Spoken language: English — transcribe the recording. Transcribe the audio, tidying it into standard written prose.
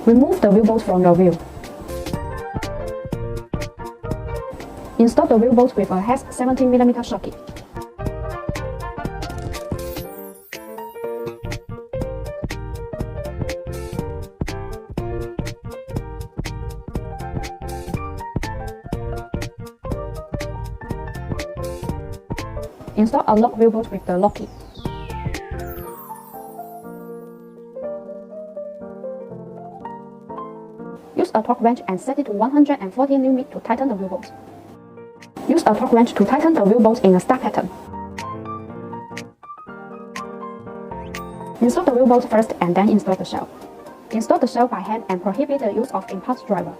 Remove the wheel bolt from the wheel. Install the wheel bolt with a hex 17mm socket. Install a lock wheel bolt with the lock key. Use a torque wrench and set it to 140 Nm to tighten the wheel bolt. Use a torque wrench to tighten the wheel bolt in a star pattern. Install the wheel bolt first and then install the shell. Install the shell by hand and prohibit the use of impulse driver.